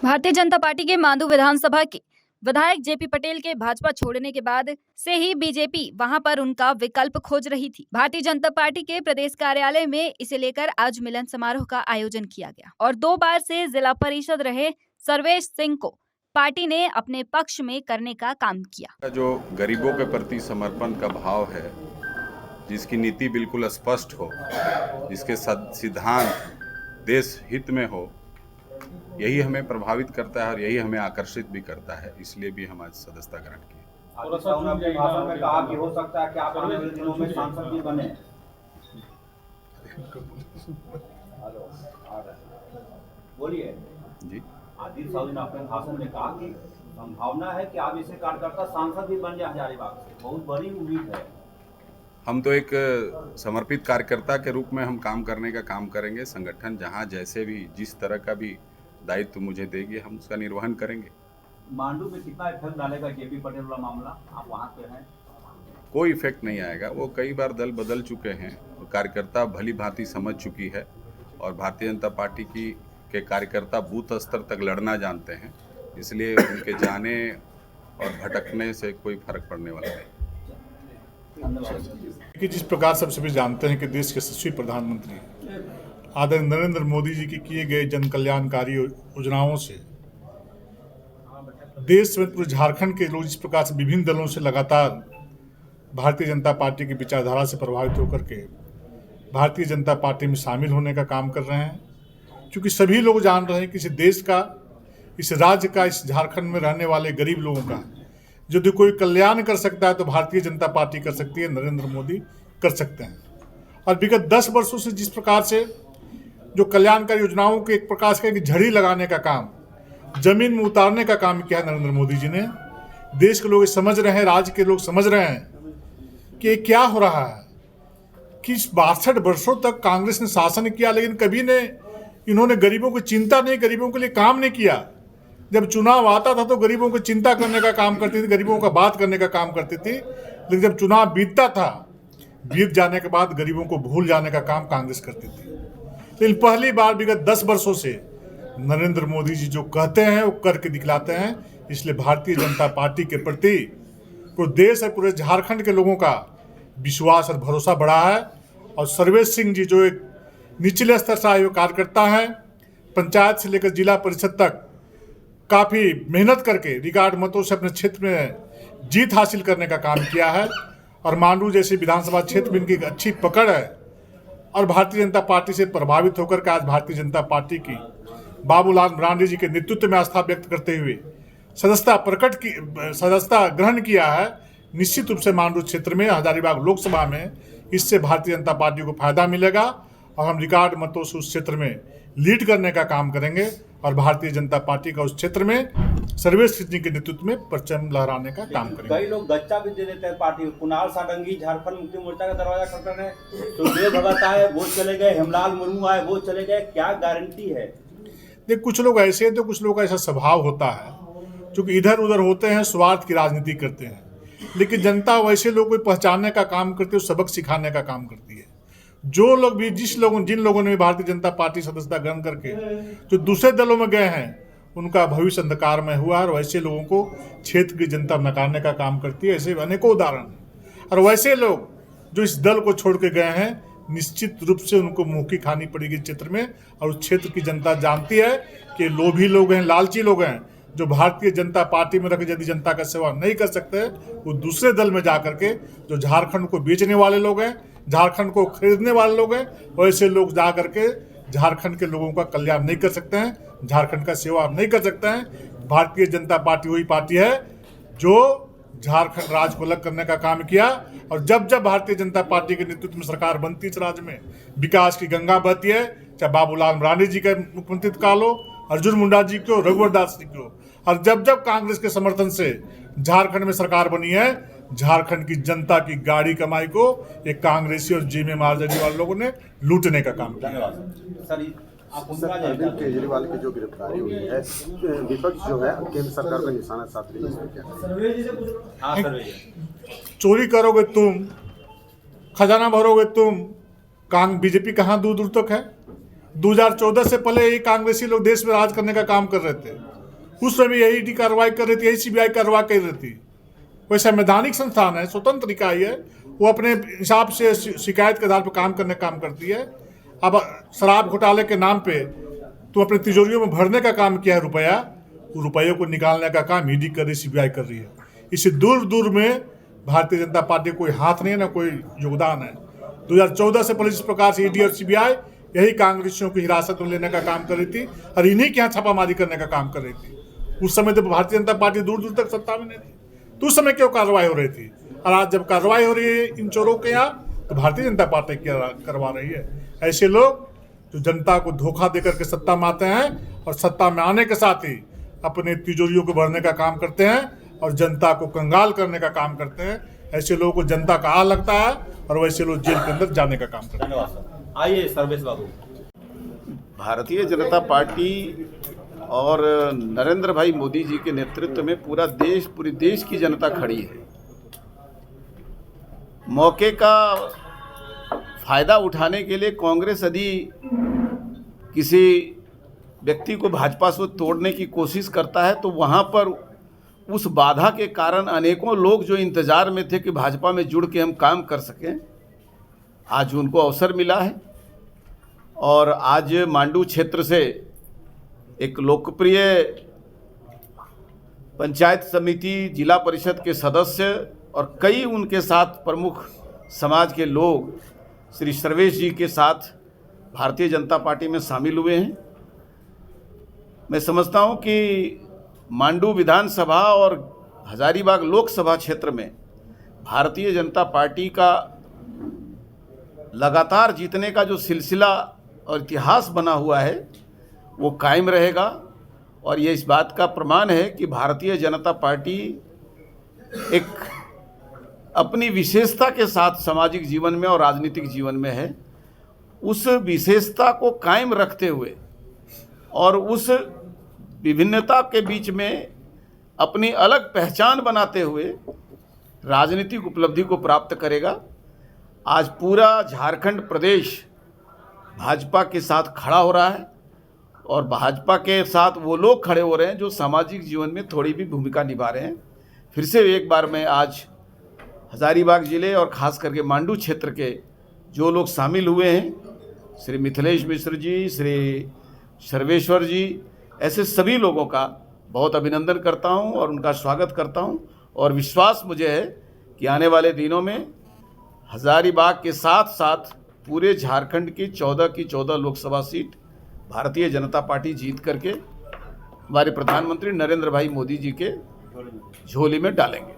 Bharatiya Janata party के मांडू विधानसभा के विधायक जेपी पटेल के भाजपा छोड़ने के बाद से ही बीजेपी वहां पर उनका विकल्प खोज रही थी। भारतीय जनता पार्टी के प्रदेश कार्यालय में इसे लेकर आज मिलन समारोह का आयोजन किया गया और 2 बार से जिला परिषद रहे सर्वेश सिंह को पार्टी ने अपने पक्ष में करने का काम किया। जो गरीबों के प्रति समर्पण का भाव है, जिसकी नीति बिल्कुल स्पष्ट हो, जिसके सिद्धांत देश हित में हो, यही हमें प्रभावित करता है और यही हमें आकर्षित भी करता है। इसलिए भी हम आज सदस्यता ग्रहण किए। भाषण में कहा कि हो सकता है कि आप आने वाले दिनों में सांसद भी बने। बोलिए जी। आदिल साहब ने अपने भाषण में कहा कि संभावना है कि आप इसे कार्यकर्ता सांसद भी बन जाए हजारीबाग से, बहुत बड़ी उम्मीद है। हम तो एक समर्पित कार्यकर्ता के रूप में हम काम करने का काम करेंगे। संगठन जहां जैसे भी जिस तरह का भी दायित्व मुझे देगी, हम उसका निर्वहन करेंगे। मांडू में कितना इफेक्ट डालेगा जेपी पटेल वाला मामला? आप वहाँ पे हैं। कोई इफेक्ट नहीं आएगा। वो कई बार दल बदल चुके हैं, कार्यकर्ता भली भांति समझ चुकी है और भारतीय जनता पार्टी के कार्यकर्ता बूथ स्तर तक लड़ना जानते हैं, इसलिए उनके जाने और भटकने से कोई फर्क पड़ने वाला नहीं। कि जिस प्रकार सब सभी जानते हैं कि देश के यशस्वी प्रधानमंत्री आदरणीय नरेंद्र मोदी जी के किए गए जन कल्याणकारी योजनाओं से देश में पूरे झारखंड के लोग इस प्रकार से विभिन्न दलों से लगातार भारतीय जनता पार्टी की विचारधारा से प्रभावित होकर के भारतीय जनता पार्टी में शामिल होने का काम कर रहे हैं। क्योंकि सभी लोग जान रहे हैं कि इस देश का, इस राज्य का, इस झारखंड में रहने वाले गरीब लोगों का यदि कोई कल्याण कर सकता है तो भारतीय जनता पार्टी कर सकती है, नरेंद्र मोदी कर सकते हैं। और विगत 10 वर्षों से जिस प्रकार से जो कल्याणकारी योजनाओं के एक प्रकार से झड़ी लगाने का काम, जमीन में उतारने का काम किया है नरेंद्र मोदी जी ने। देश के लोग समझ रहे हैं, राज्य के लोग समझ रहे हैं कि क्या हो रहा है कि 62 वर्षों तक कांग्रेस ने शासन किया, लेकिन कभी ने इन्होंने गरीबों की चिंता नहीं, गरीबों के लिए काम नहीं किया। जब चुनाव आता था तो गरीबों को चिंता करने का काम करती थी, गरीबों का बात करने का काम करती थी, लेकिन जब चुनाव बीतता था, बीत जाने के बाद गरीबों को भूल जाने का काम कांग्रेस करती थी। लेकिन पहली बार विगत 10 वर्षों से नरेंद्र मोदी जी जो कहते हैं वो करके दिखलाते हैं। इसलिए भारतीय जनता पार्टी के प्रति पूरे देश और पूरे झारखंड के लोगों का विश्वास और भरोसा बढ़ा है। और सर्वेश सिंह जी जो एक निचले स्तर से आए हुए कार्यकर्ता हैं, पंचायत से लेकर जिला परिषद तक काफ़ी मेहनत करके रिकॉर्ड मतों से अपने क्षेत्र में जीत हासिल करने का काम किया है। और मांडू जैसे विधानसभा क्षेत्र में इनकी अच्छी पकड़ है और भारतीय जनता पार्टी से प्रभावित होकर के आज भारतीय जनता पार्टी की बाबूलाल मरांडी जी के नेतृत्व में आस्था व्यक्त करते हुए सदस्यता ग्रहण किया है। निश्चित रूप से मांडू क्षेत्र में, हजारीबाग लोकसभा में इससे भारतीय जनता पार्टी को फायदा मिलेगा और हम रिकॉर्ड मतों से उस क्षेत्र में लीड करने का काम करेंगे और भारतीय जनता पार्टी का उस क्षेत्र में सर्वेश सिंह के नेतृत्व में परचम लहराने का काम करेंगे। कई लोग गच्चा भी दे देते हैं पार्टी। कुणाल सारंगी झारखंड मुक्ति मोर्चा का दरवाजा खटखट रहे, तो देव भगत आए वो चले गए, हेमलाल मुर्मू आए वो चले गए, क्या गारंटी है? देख, कुछ लोग ऐसे हैं तो कुछ लोग का ऐसा स्वभाव होता है, क्योंकि इधर उधर होते हैं, स्वार्थ की राजनीति करते हैं। लेकिन जनता वैसे लोग को पहचानने का काम करती है, सबक सिखाने का काम करती है। जो लोग भी जिन लोगों ने भारतीय जनता पार्टी सदस्यता ग्रहण करके जो दूसरे दलों में गए हैं, उनका भविष्य अंधकार में हुआ और वैसे लोगों को क्षेत्र की जनता नकारने का काम करती है। ऐसे अनेकों उदाहरण हैं। और वैसे लोग जो इस दल को छोड़ के गए हैं, निश्चित रूप से उनको मुँह की खानी पड़ेगी क्षेत्र में। और उस क्षेत्र की जनता जानती है कि लोभी लोग हैं, लालची लोग हैं, जो भारतीय जनता पार्टी में रख यदि जनता का सेवा नहीं कर सकते, वो दूसरे दल में जा करके जो झारखंड को बेचने वाले लोग हैं, झारखंड को खरीदने वाले लोग हैं, वैसे लोग जा करके झारखंड के लोगों का कल्याण नहीं कर सकते हैं, झारखंड का सेवा नहीं कर सकते हैं। भारतीय जनता पार्टी वही पार्टी है जो झारखंड राज्य को अलग करने का काम किया। और जब जब भारतीय जनता पार्टी के नेतृत्व में सरकार बनती इस राज्य में, विकास की गंगा बहती है, चाहे बाबूलाल मरांडी जी का मुख्यमंत्री काल हो, अर्जुन मुंडा जी को, रघुवर दास जी को। और जब जब कांग्रेस के समर्थन से झारखंड में सरकार बनी है, झारखंड की जनता की गाड़ी कमाई को एक कांग्रेसी और जेमे मार्जरी वाले लोगों ने लूटने का काम किया। अरविंद केजरीवाल की जो गिरफ्तारी हुई है, विपक्ष जो है केंद्र सरकार का निशाना साध रही है, चोरी करोगे तुम, खजाना भरोगे तुम, बीजेपी कहाँ दूर दूर तक है। 2014 से पहले ये कांग्रेसी लोग देश में राज करने का काम कर रहे थे, उस समय यही ईडी कार्रवाई कर रही थी, यही सीबीआई कार्रवाई कर रही थी। कोई संवैधानिक संस्थान है, स्वतंत्र इकाई है, वो अपने हिसाब से शिकायत के आधार पर काम करती है। अब शराब घोटाले के नाम पे तो अपने तिजोरियों में भरने का काम किया है रुपया, रुपयों को निकालने का काम ईडी कर रही, सीबीआई कर रही है। इससे दूर दूर में भारतीय जनता पार्टी कोई हाथ नहीं है, ना कोई योगदान है। 2014 से पहले जिस प्रकार से ईडी और सीबीआई यही कांग्रेसियों की हिरासत में लेने का काम कर रही थी और इन्हीं के यहाँ छापामारी करने का काम कर रही थी। उस समय तो भारतीय जनता पार्टी दूर दूर तक सत्ता में नहीं थी, तो उस समय क्यों कार्रवाई हो रही थी? और आज जब कार्रवाई हो रही है इन चोरों के यहाँ, तो भारतीय जनता पार्टी क्या करवा रही है? ऐसे लोग जो जनता को धोखा देकर के सत्ता में आते हैं और सत्ता में आने के साथ ही अपने तिजोरियों को भरने का काम करते हैं और जनता को कंगाल करने का काम करते हैं, ऐसे लोगों को जनता का आ लगता है और वैसे लोग जेल के अंदर जाने का काम करते हैं। धन्यवाद सर। आइए सर्वेश बाबू। भारतीय जनता पार्टी और नरेंद्र भाई मोदी जी के नेतृत्व में पूरे देश की जनता खड़ी है। मौके का फायदा उठाने के लिए कांग्रेस यदि किसी व्यक्ति को भाजपा से तोड़ने की कोशिश करता है तो वहाँ पर उस बाधा के कारण अनेकों लोग जो इंतज़ार में थे कि भाजपा में जुड़ के हम काम कर सकें, आज उनको अवसर मिला है। और आज मांडू क्षेत्र से एक लोकप्रिय पंचायत समिति, जिला परिषद के सदस्य और कई उनके साथ प्रमुख समाज के लोग श्री सर्वेश जी के साथ भारतीय जनता पार्टी में शामिल हुए हैं। मैं समझता हूं कि मांडू विधानसभा और हजारीबाग लोकसभा क्षेत्र में भारतीय जनता पार्टी का लगातार जीतने का जो सिलसिला और इतिहास बना हुआ है वो कायम रहेगा। और ये इस बात का प्रमाण है कि भारतीय जनता पार्टी एक अपनी विशेषता के साथ सामाजिक जीवन में और राजनीतिक जीवन में है। उस विशेषता को कायम रखते हुए और उस विभिन्नता के बीच में अपनी अलग पहचान बनाते हुए राजनीतिक उपलब्धि को प्राप्त करेगा। आज पूरा झारखंड प्रदेश भाजपा के साथ खड़ा हो रहा है और भाजपा के साथ वो लोग खड़े हो रहे हैं जो सामाजिक जीवन में थोड़ी भी भूमिका निभा रहे हैं। फिर से एक बार मैं आज हजारीबाग ज़िले और ख़ास करके मांडू क्षेत्र के जो लोग शामिल हुए हैं, श्री मिथिलेश मिश्र जी, श्री सर्वेश्वर जी, ऐसे सभी लोगों का बहुत अभिनंदन करता हूं और उनका स्वागत करता हूं। और विश्वास मुझे है कि आने वाले दिनों में हजारीबाग के साथ साथ पूरे झारखंड की 14 की 14 लोकसभा सीट भारतीय जनता पार्टी जीत करके हमारे प्रधानमंत्री नरेंद्र भाई मोदी जी के झोली में डालेंगे।